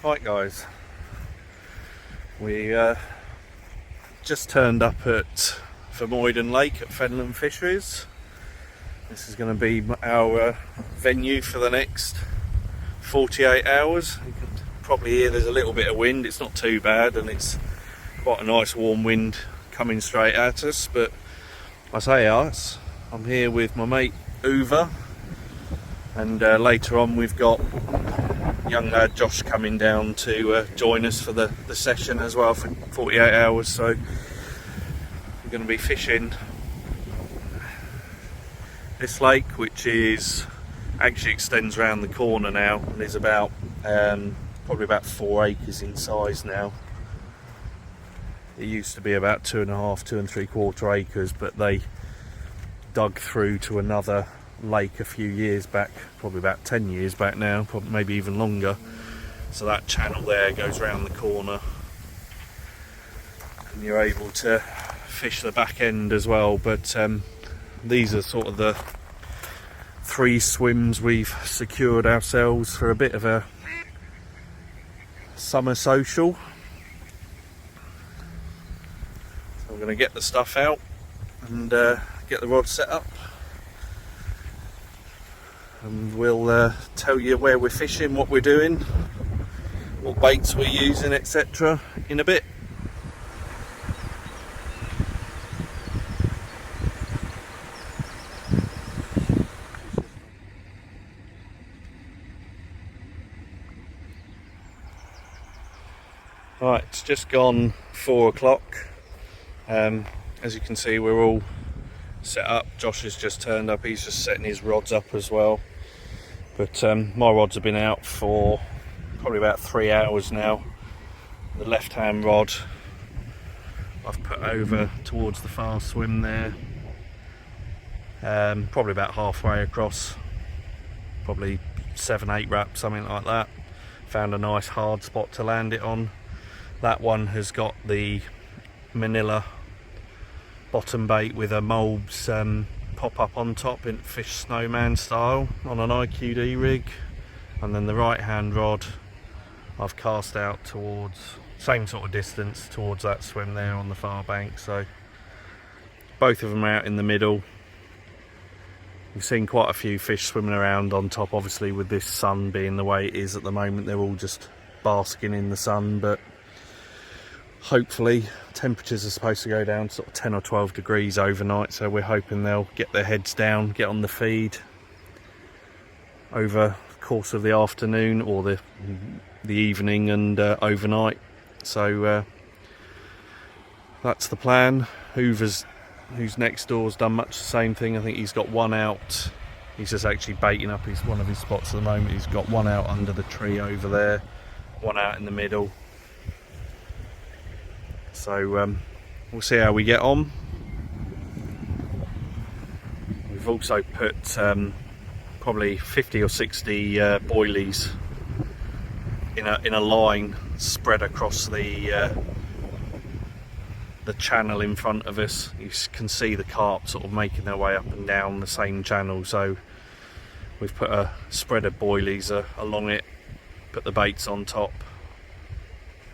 Right guys, we just turned up at Vermuyden Lake at Fenland Fisheries. This is going to be our venue for the next 48 hours. You can probably hear there's a little bit of wind. It's not too bad and it's quite a nice warm wind coming straight at us, but I say us, I'm here with my mate Uva, and later on we've got young lad Josh coming down to join us for the session as well for 48 hours. So we're going to be fishing this lake, which is actually extends around the corner now and is about probably about 4 acres in size now. It used to be about 2.5, 2 3/4 acres, but they dug through to another lake a few years back, probably about 10 years back now, probably maybe even longer. So that channel there goes around the corner and you're able to fish the back end as well. But these are sort of the 3 swims we've secured ourselves for a bit of a summer social. So I'm going to get the stuff out and get the rod set up, and we'll tell you where we're fishing, what we're doing, what baits we're using, etc. in a bit. Right, it's just gone 4 o'clock. As you can see, we're all set up. Josh has just turned up, he's just setting his rods up as well. But my rods have been out for probably about 3 hours now. The left hand rod I've put over towards the far swim there, probably about halfway across, probably 7-8 wraps, something like that. Found a nice hard spot to land it on. That one has got the manila bottom bait with a Mulb's pop up on top in fish snowman style on an IQD rig, and then the right hand rod I've cast out towards same sort of distance towards that swim there on the far bank. So both of them are out in the middle. We've seen quite a few fish swimming around on top, obviously with this sun being the way it is at the moment. They're all just basking in the sun, but hopefully temperatures are supposed to go down to sort of 10 or 12 degrees overnight, so we're hoping they'll get their heads down, get on the feed over the course of the afternoon or the evening and overnight. So that's the plan. Hoover's, who's next door's done much the same thing. I think he's got one out. He's just actually baiting up one of his spots at the moment. He's got one out under the tree over there, one out in the middle. So we'll see how we get on. We've also put probably 50 or 60 boilies in a line spread across the channel in front of us. You can see the carp sort of making their way up and down the same channel. So we've put a spread of boilies along it, put the baits on top.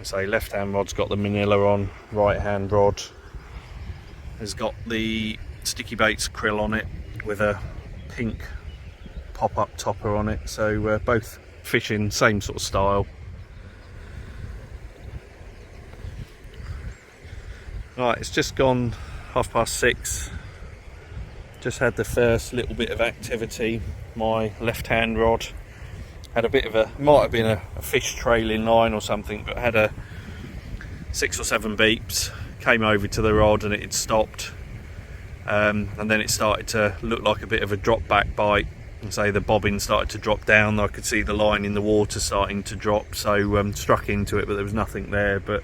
So left hand rod's got the manila on, right hand rod has got the sticky baits krill on it with a pink pop-up topper on it. So both fishing same sort of style. Right, it's just gone 6:30. Just had the first little bit of activity. My left hand rod had a bit of might have been a fish trailing line or something, but had a 6 or 7 beeps, came over to the rod and it had stopped, and then it started to look like a bit of a drop back bite, and so the bobbin started to drop down. I could see the line in the water starting to drop, so struck into it, but there was nothing there. But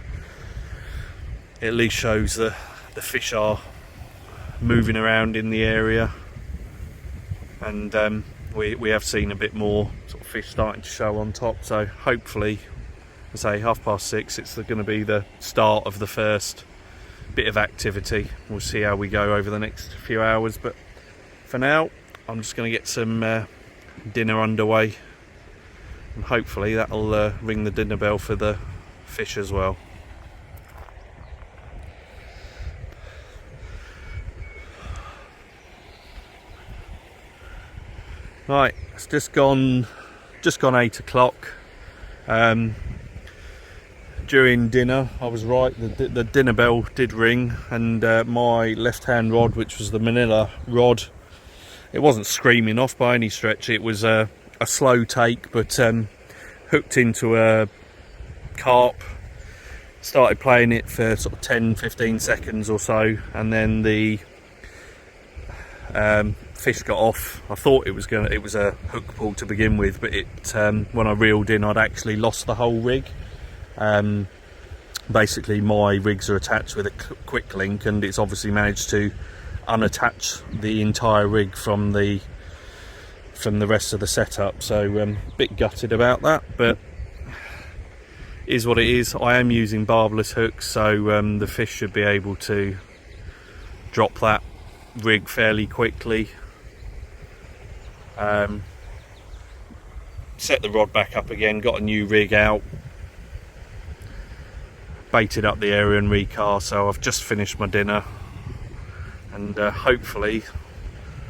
it at least shows the fish are moving around in the area, and we have seen a bit more sort of fish starting to show on top. So hopefully, I say 6:30, it's going to be the start of the first bit of activity. We'll see how we go over the next few hours, but for now I'm just going to get some dinner underway and hopefully that'll ring the dinner bell for the fish as well. Right, it's just gone 8 o'clock. During dinner, I was right, the dinner bell did ring, and my left hand rod, which was the Manila rod, it wasn't screaming off by any stretch. It was a slow take, but hooked into a carp, started playing it for sort of 10-15 seconds or so, and then the fish got off. I thought it was a hook pull to begin with, but when I reeled in, I'd actually lost the whole rig. Basically my rigs are attached with a quick link, and it's obviously managed to unattach the entire rig from the rest of the setup, so a bit gutted about that, but is what it is. I am using barbless hooks, so the fish should be able to drop that rig fairly quickly. Set the rod back up again, got a new rig out, baited up the area and recast, so I've just finished my dinner, and hopefully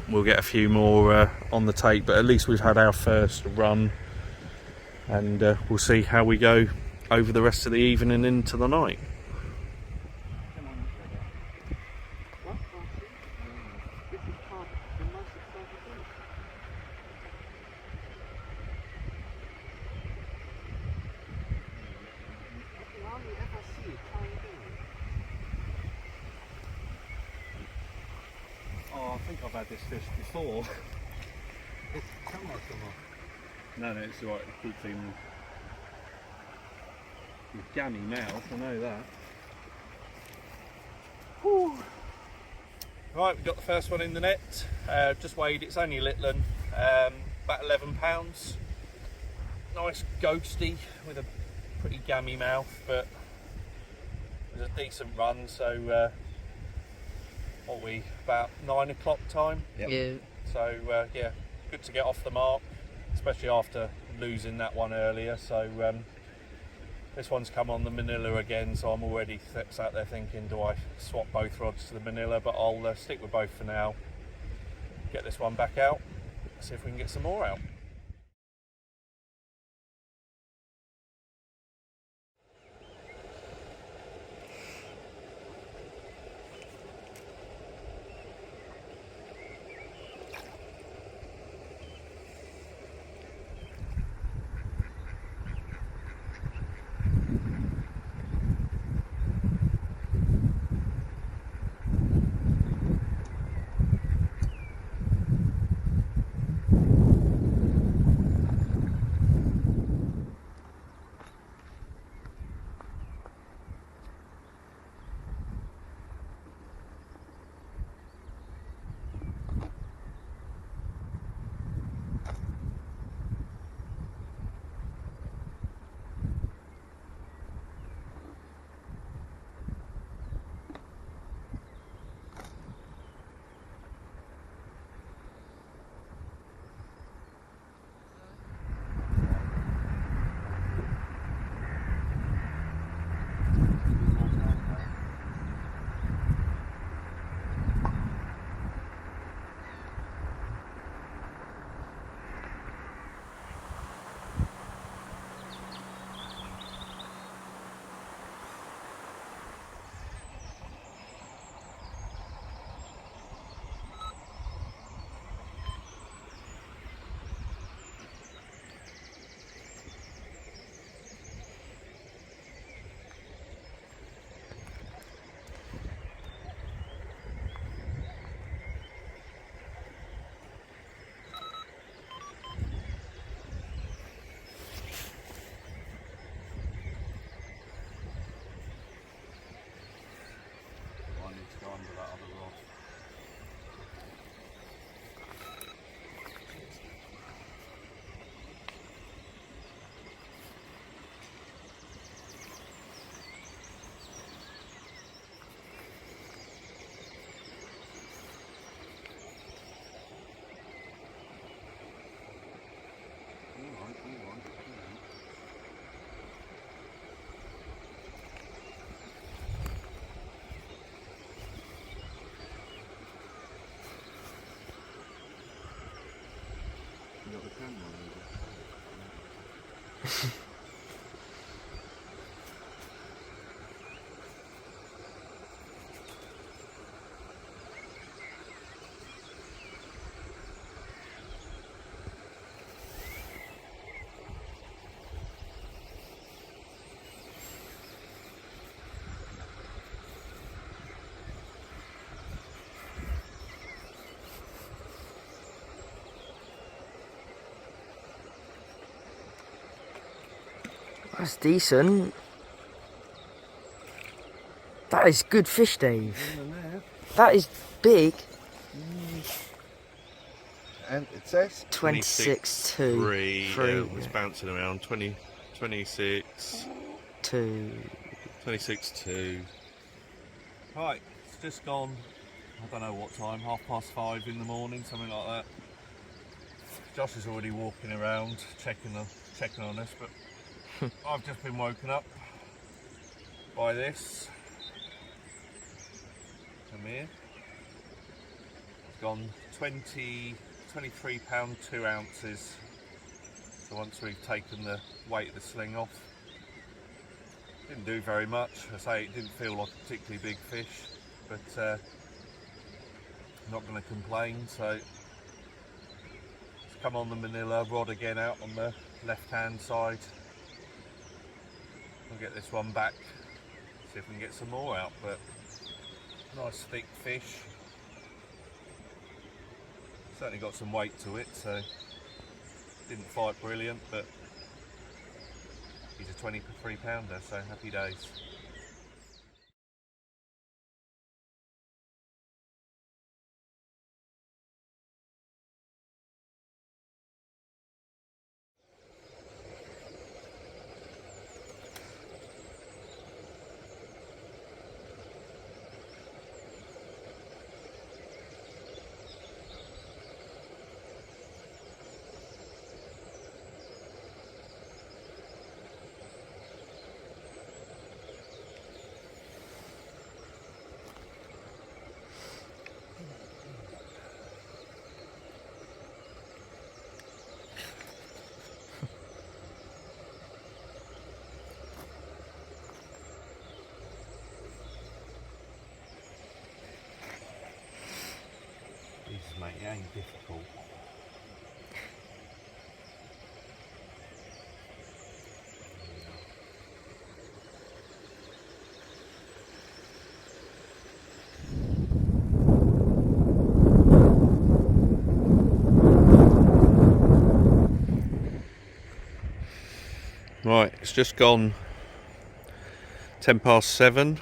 we'll get a few more on the tape, but at least we've had our first run, and we'll see how we go over the rest of the evening and into the night. Oh, I think I've had this fish before. No, it's alright, it keeps him with gammy mouth, I know that. Whew. Right, we've got the first one in the net. Just weighed, it's only a little one, about 11 pounds. Nice ghosty with a pretty gammy mouth, but it was a decent run, so about 9 o'clock time? Yep. Yeah. So yeah, good to get off the mark, especially after losing that one earlier. So this one's come on the Manila again, so I'm already sat there thinking, do I swap both rods to the Manila? But I'll stick with both for now, get this one back out, see if we can get some more out. That's decent. That is good fish, Dave. That is big. And it says 26.2. It was bouncing around 26. 2. 26.2. Right, it's just gone, I don't know what time, 5:30 in the morning, something like that. Josh is already walking around checking on us, but I've just been woken up by this. Come here. It's gone 23 pound 2 ounces. So once we've taken the weight of the sling off, didn't do very much. I say it didn't feel like a particularly big fish, but not going to complain. So it's come on the Manila, rod again out on the left hand side. We'll get this one back, see if we can get some more out, but nice thick fish. Certainly got some weight to it, so didn't fight brilliant, but he's a 23 pounder, so happy days. Jesus, mate, it ain't difficult. Right, it's just gone 7:10.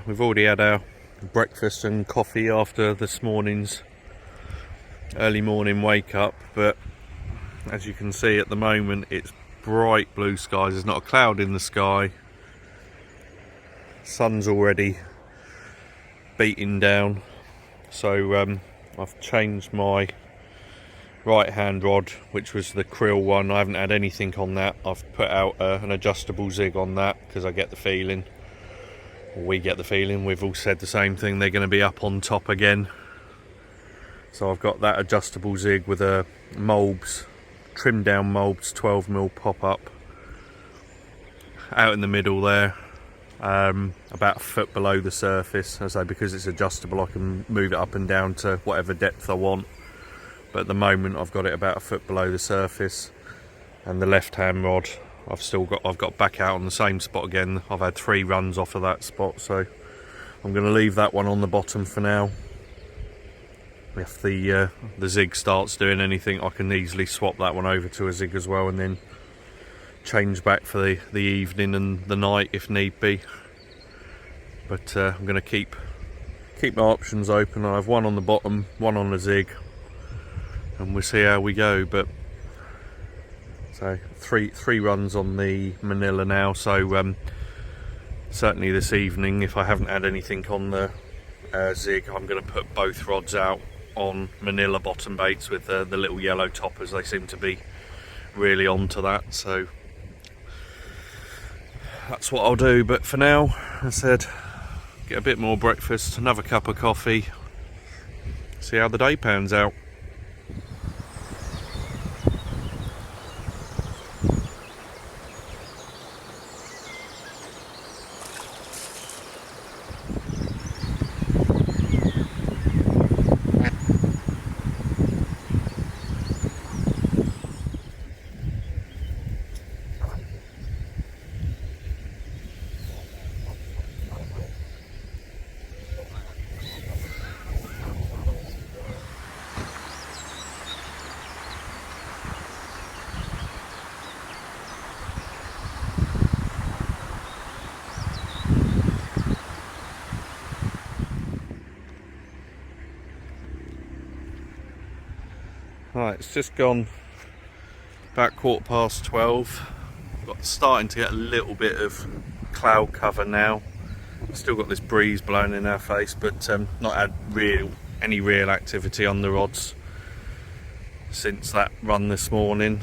We've already had our breakfast and coffee after this morning's early morning wake up, but as you can see at the moment it's bright blue skies. There's not a cloud in the sky. Sun's already beating down, so I've changed my right hand rod, which was the krill one. I haven't had anything on that. I've put out an adjustable zig on that because I get the feeling, or we get the feeling, we've all said the same thing, they're going to be up on top again. So I've got that adjustable zig with a Mulbs, trimmed down Mulbs 12mm pop up out in the middle there, about a foot below the surface. As I say, because it's adjustable I can move it up and down to whatever depth I want, but at the moment I've got it about a foot below the surface. And the left hand rod I've got back out on the same spot again. I've had 3 runs off of that spot, so I'm going to leave that one on the bottom for now. If the zig starts doing anything, I can easily swap that one over to a zig as well, and then change back for the evening and the night if need be. But I'm going to keep my options open. I have one on the bottom, one on the zig, and we'll see how we go. But so three runs on the Manila now, so certainly this evening, if I haven't had anything on the zig, I'm going to put both rods out on Manila bottom baits with the little yellow toppers. They seem to be really onto that, so that's what I'll do. But for now, as I said, get a bit more breakfast, another cup of coffee, see how the day pans out. Right, it's just gone about 12:15. Starting to get a little bit of cloud cover now. Still got this breeze blowing in our face, but not had any real activity on the rods since that run this morning.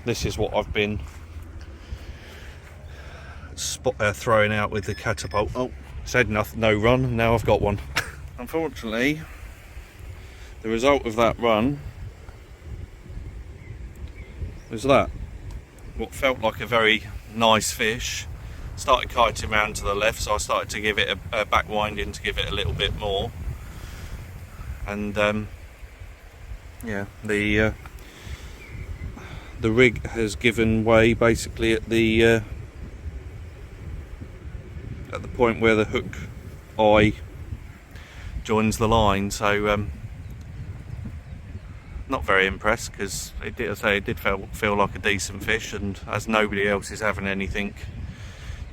This is what I've been throwing out with the catapult. Oh, said no run, now I've got one. Unfortunately, the result of that run was that. What felt like a very nice fish started kiting around to the left, so I started to give it a back winding to give it a little bit more. And yeah, the rig has given way basically at the point where the hook eye joins the line, so not very impressed, because it did feel like a decent fish, and as nobody else is having anything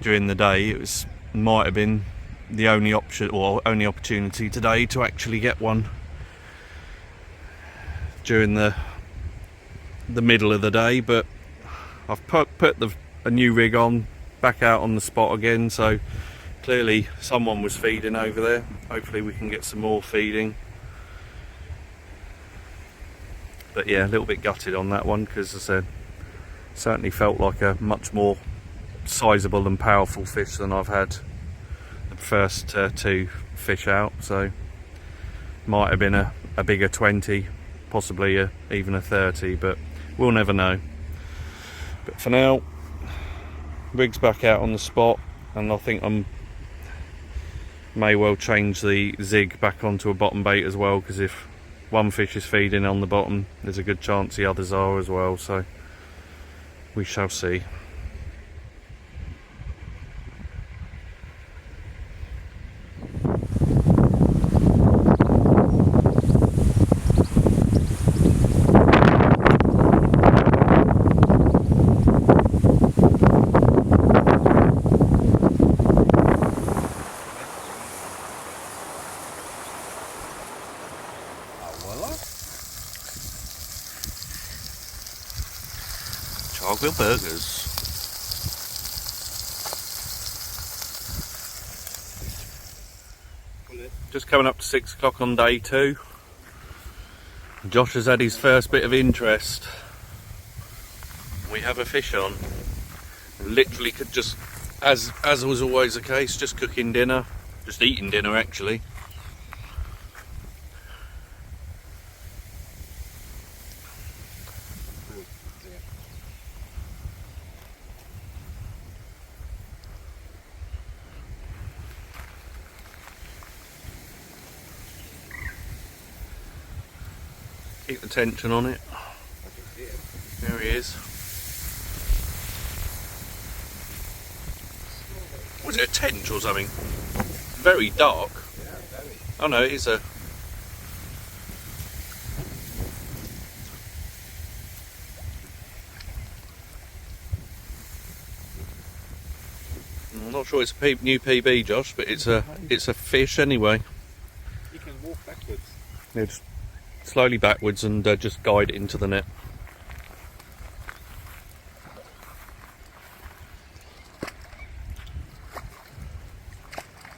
during the day, it might have been the only option or only opportunity today to actually get one during the middle of the day. But I've put a new rig on, back out on the spot again, so clearly someone was feeding over there. Hopefully we can get some more feeding. But yeah, a little bit gutted on that one, because as I said, certainly felt like a much more sizable and powerful fish than I've had the first two fish out. So might have been a bigger 20, possibly even a 30, but we'll never know. But for now, rig's back out on the spot, and I think I may well change the zig back onto a bottom bait as well, because if one fish is feeding on the bottom, there's a good chance the others are as well, so we shall see. Chocolate burgers. Just coming up to 6 o'clock on day 2. Josh has had his first bit of interest. We have a fish on. Literally could just, as was always the case, just cooking dinner, just eating dinner actually. Keep the tension on it. There he is. Was it a tench or something? Very dark. Yeah, very. Oh no, it is a... I'm not sure it's a new PB, Josh, but it's a fish anyway. You can walk backwards. Yeah, just slowly backwards and just guide it into the net.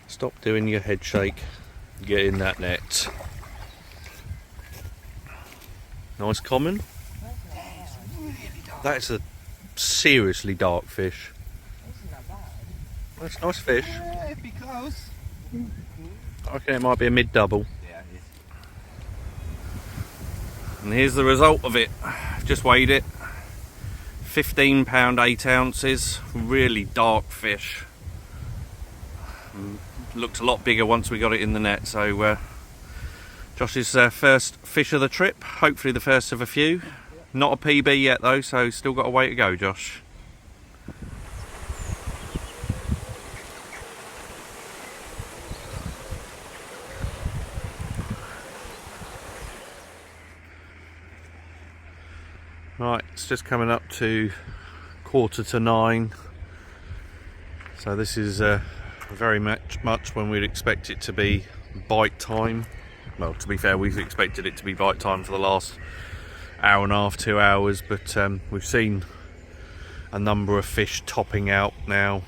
Stop doing your head shake. Get in that net. Nice common. That is a seriously dark fish. That's a nice fish. Yeah, it'd be close. I reckon it might be a mid-double. Yeah, it is. And here's the result of it. Just weighed it. 15 pound 8 ounces. Really dark fish. Looked a lot bigger once we got it in the net. So Josh's first fish of the trip. Hopefully the first of a few. Not a PB yet though, so still got a way to go, Josh. Right, it's just coming up to 8:45. So this is very much when we'd expect it to be bite time. well, to be fair, we've expected it to be bite time for the last hour and a half, 2 hours, but we've seen a number of fish topping out now.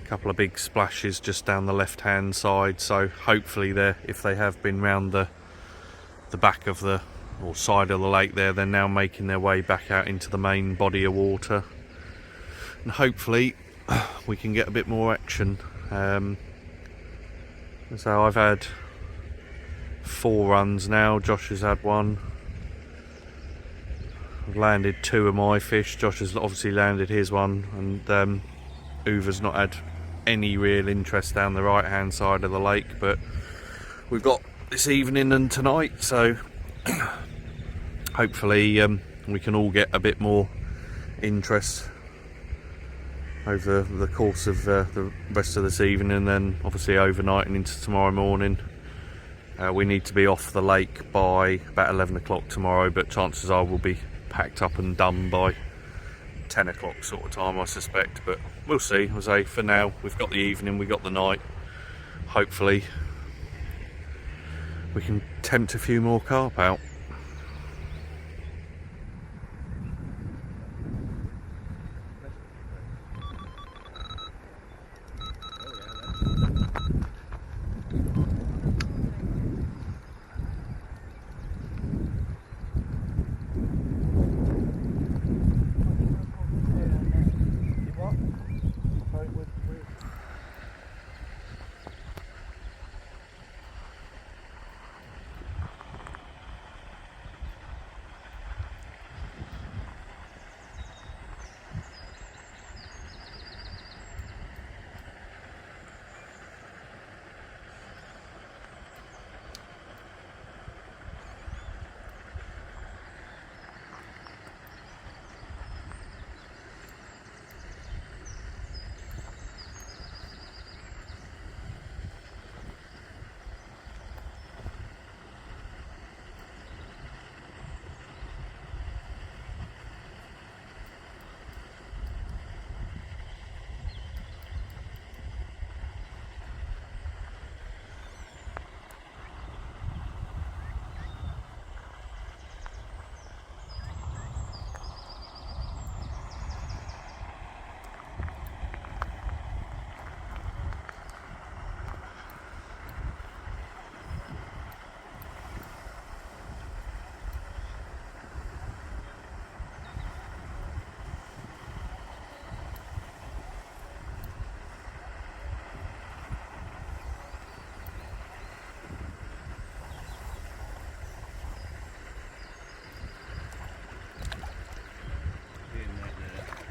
A couple of big splashes just down the left hand side, so hopefully if they have been round the back of the or side of the lake there, they're now making their way back out into the main body of water, and hopefully we can get a bit more action. So I've had 4 runs now, Josh has had 1. I've landed 2 of my fish, Josh has obviously landed his one, and Uva's not had any real interest down the right hand side of the lake, but we've got this evening and tonight, so hopefully we can all get a bit more interest over the course of the rest of this evening, and then obviously overnight and into tomorrow morning. We need to be off the lake by about 11 o'clock tomorrow, but chances are we'll be packed up and done by 10 o'clock sort of time, I suspect, but we'll see. As I say, for now we've got the evening, we've got the night. Hopefully we can tempt a few more carp out.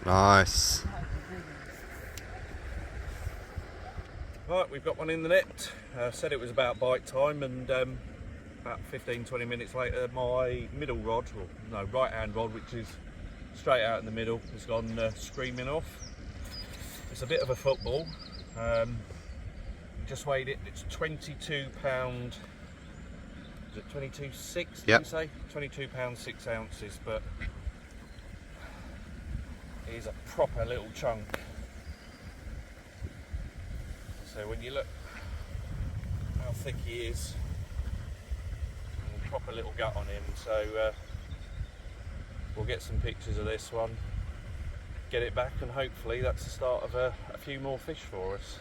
Nice. Right, we've got one in the net. Said it was about bite time, and about 15-20 minutes later my middle rod, or no, right hand rod, which is straight out in the middle, has gone screaming off. It's a bit of a football. Just weighed it, it's 22 pound, is it 22.6, did you say? 22 pounds 6 ounces, but it is a proper little chunk. So when you look how thick he is, and a proper little gut on him, so we'll get some pictures of this one, get it back, and hopefully that's the start of a few more fish for us.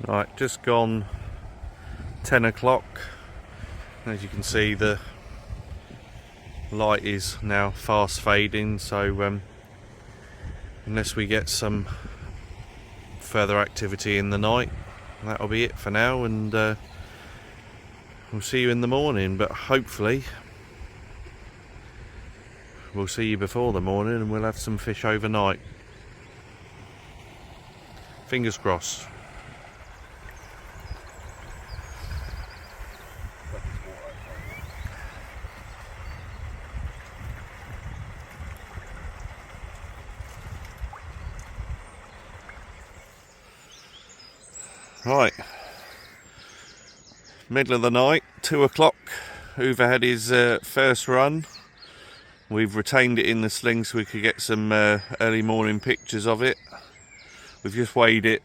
Right, just gone 10 o'clock. As you can see, the light is now fast fading, so unless we get some further activity in the night. That'll be it for now, and we'll see you in the morning, but hopefully we'll see you before the morning and we'll have some fish overnight. Fingers crossed. Right, middle of the night, 2 o'clock. Hoover had his first run. We've retained it in the sling so we could get some early morning pictures of it. We've just weighed it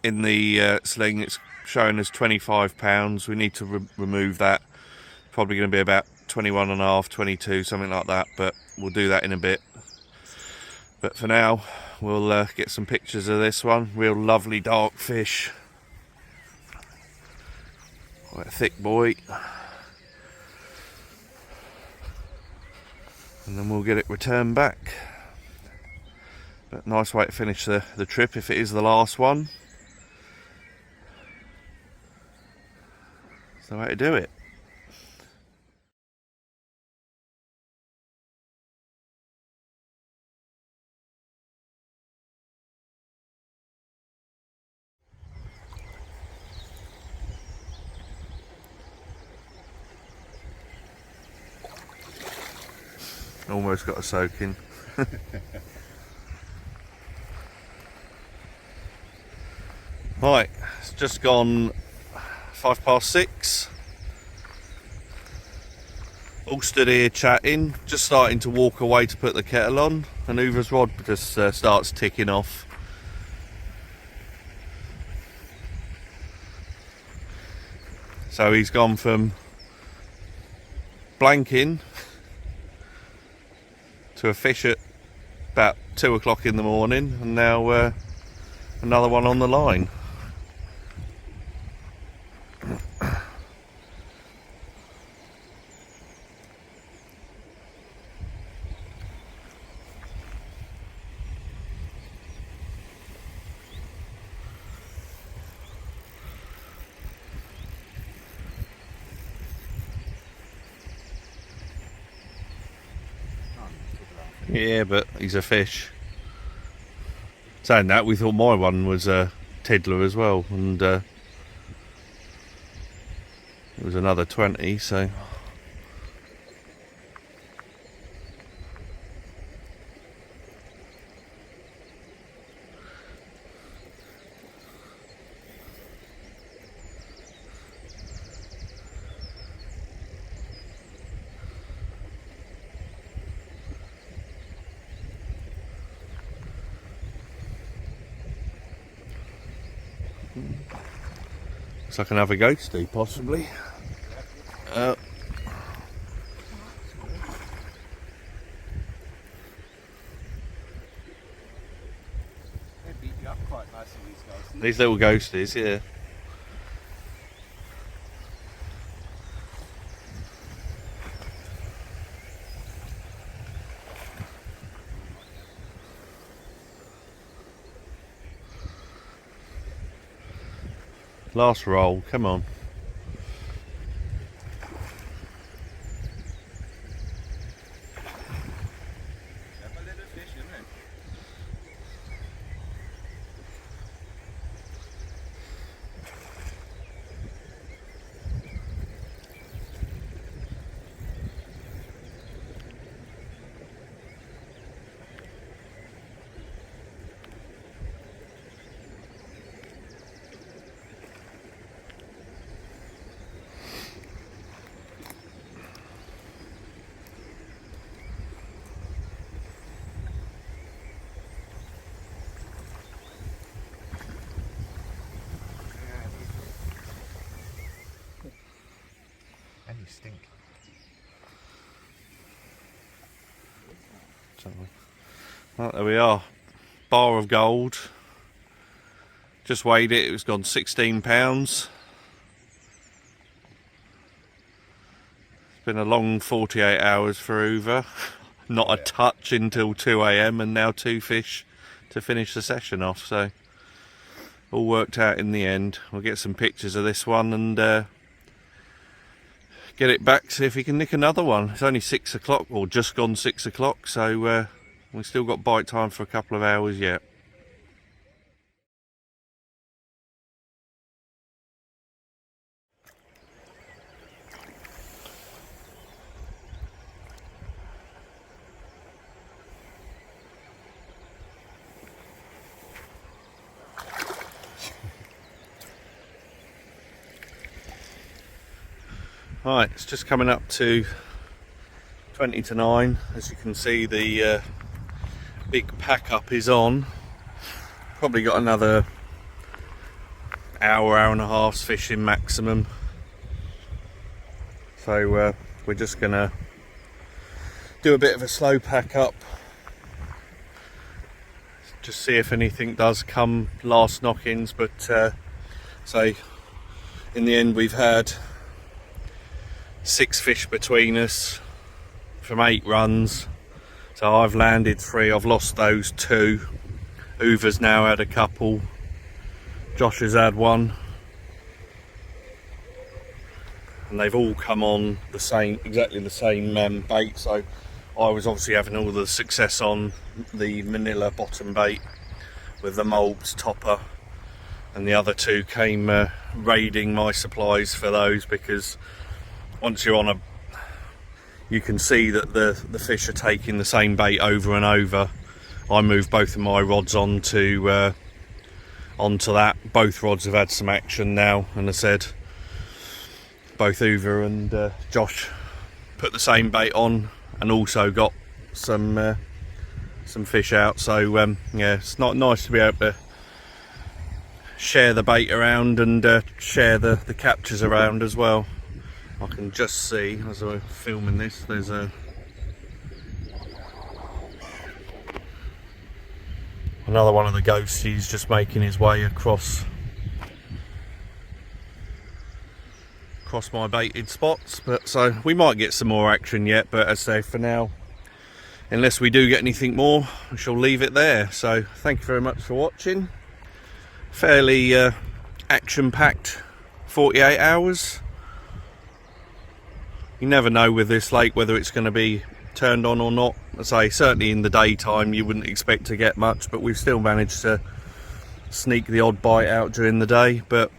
in the sling. It's showing us 25 pounds. We need to remove that. Probably going to be about 21 and a half, 22, something like that, but we'll do that in a bit. But for now, we'll get some pictures of this one. Real lovely dark fish. Quite a thick boy. And then we'll get it returned back. But nice way to finish the trip if it is the last one. It's the way to do it. Almost got a soaking. Right, it's just gone 6:05. All stood here chatting, just starting to walk away to put the kettle on, and Hoover's rod just starts ticking off. So he's gone from blanking to a fish at about 2 o'clock in the morning, and now another one on the line. Yeah, but he's a fish. Saying that, we thought my one was a tiddler as well, and it was another 20, so... Looks like another ghosty, possibly. They beat you up quite nicely, these guys. These little ghosties, yeah. Last roll, come on. Clever little fish, isn't it? And you stink. Right, there we are. Bar of gold. Just weighed it, it was gone 16 pounds. It's been a long 48 hours for Hoover. Not a touch until 2 AM, and now 2 fish to finish the session off. So all worked out in the end. We'll get some pictures of this one and get it back, see if we can nick another one. It's only 6 o'clock, or just gone 6 o'clock, so we've still got bite time for a couple of hours yet. Right, it's just coming up to 20 to 9. As you can see, the big pack up is on. Probably got another hour and a half's fishing maximum. So we're just gonna do a bit of a slow pack up, just see if anything does come last knock-ins. But so in the end we've had 6 fish between us from 8 runs. So I've landed 3, I've lost those 2. Uva's now had a couple, Josh has had 1, and they've all come on the same, exactly the same bait. So I was obviously having all the success on the Manila bottom bait with the Mulbs topper, and the other 2 came raiding my supplies for those, because once you're on a, you can see that the fish are taking the same bait over and over. I moved both of my rods onto that. Both rods have had some action now, and I said both Uva and Josh put the same bait on and also got some fish out. So yeah, it's not nice to be able to share the bait around and share the captures around as well. I can just see, as I'm filming this, there's another one of the ghosties just making his way across my baited spots. But so we might get some more action yet, but as I say, for now, unless we do get anything more, we shall leave it there. So thank you very much for watching. Fairly action-packed 48 hours. You never know with this lake whether it's going to be turned on or not. I say, certainly in the daytime you wouldn't expect to get much, but we've still managed to sneak the odd bite out during the day. But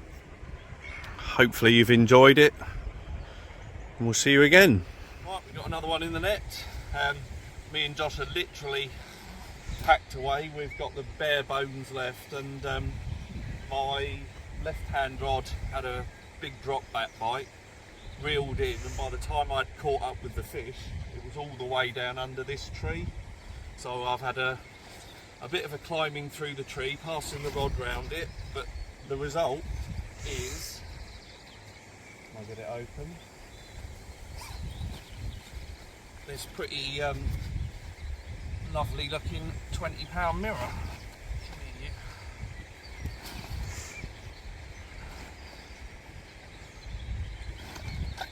hopefully you've enjoyed it, and we'll see you again. Right, we've got another one in the net. Me and Josh are literally packed away. We've got the bare bones left, and my left hand rod had a big drop back bite, reeled in, and by the time I'd caught up with the fish, it was all the way down under this tree. So I've had a bit of a climbing through the tree, passing the rod round it, but the result is, I'll get it open, this pretty lovely looking 20-pound mirror.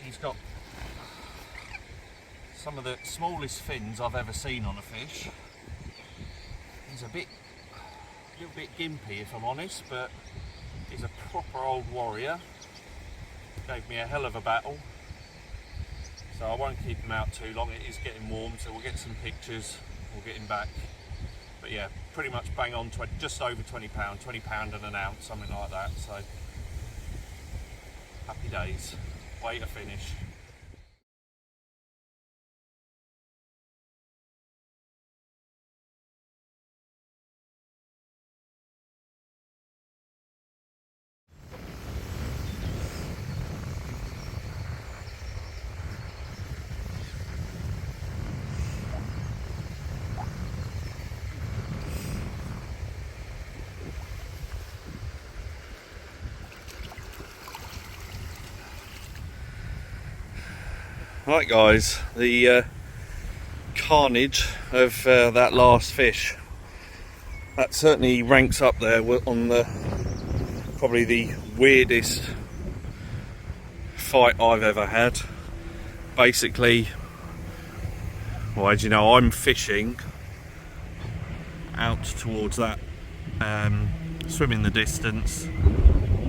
He's got some of the smallest fins I've ever seen on a fish. He's a little bit gimpy if I'm honest, but he's a proper old warrior. Gave me a hell of a battle. So I won't keep him out too long, it is getting warm, so we'll get some pictures, we'll get him back. But yeah, pretty much bang on, just over £20, £20 and an ounce, something like that. So happy days. Way to finish. Right guys, the carnage of that last fish, that certainly ranks up there on probably the weirdest fight I've ever had. Basically, well, as you know, I'm fishing out towards that swim in the distance,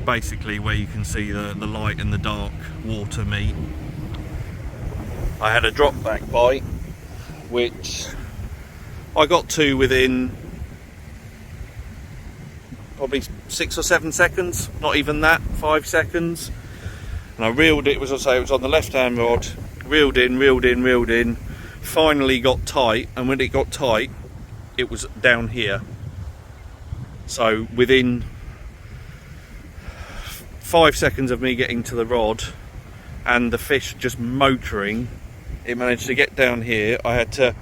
basically where you can see the light and the dark water meet. I had a drop back bite which I got to within probably 6 or 7 seconds, not even that, 5 seconds. And I reeled it, as I say, it was on the left hand rod, reeled in, finally got tight, and when it got tight it was down here. So within 5 seconds of me getting to the rod and the fish just motoring, it managed to get down here. I had to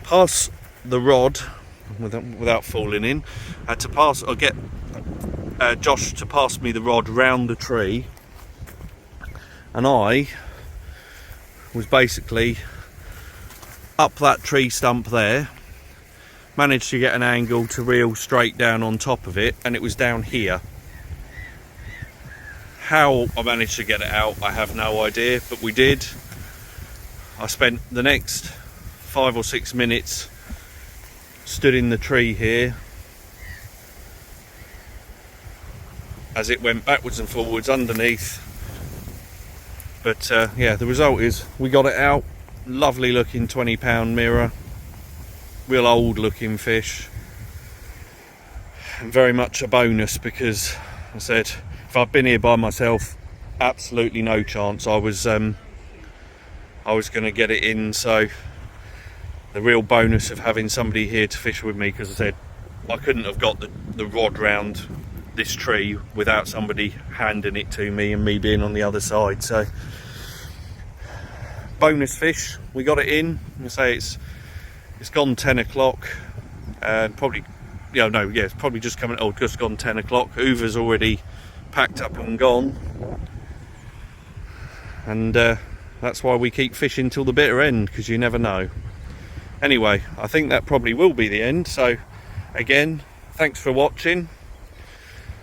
pass the rod without falling in. I had to pass, or get Josh to pass me the rod round the tree, and I was basically up that tree stump there, managed to get an angle to reel straight down on top of it, and it was down here. How I managed to get it out, I have no idea, but we did. I spent the next 5 or 6 minutes stood in the tree here as it went backwards and forwards underneath. But yeah, the result is we got it out. Lovely looking 20-pound mirror, real old looking fish, and very much a bonus because I said if I'd been here by myself, absolutely no chance I was going to get it in. So the real bonus of having somebody here to fish with me, because I said I couldn't have got the rod round this tree without somebody handing it to me and me being on the other side. So bonus fish, we got it in. I say it's gone 10 o'clock, probably, it's probably just coming, just gone 10 o'clock. Hoover's already packed up and gone, and that's why we keep fishing till the bitter end, because you never know. Anyway, I think that probably will be the end. So again, thanks for watching.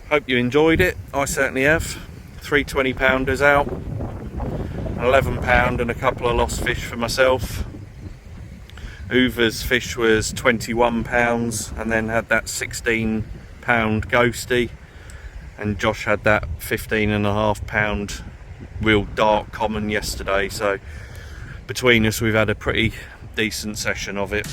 Hope you enjoyed it. I certainly have. 3 20-pounders out, 11-pound and a couple of lost fish for myself. Hoover's fish was 21 pounds and then had that 16-pound ghosty, and Josh had that 15.5-pound real dark common yesterday. So between us we've had a pretty decent session of it.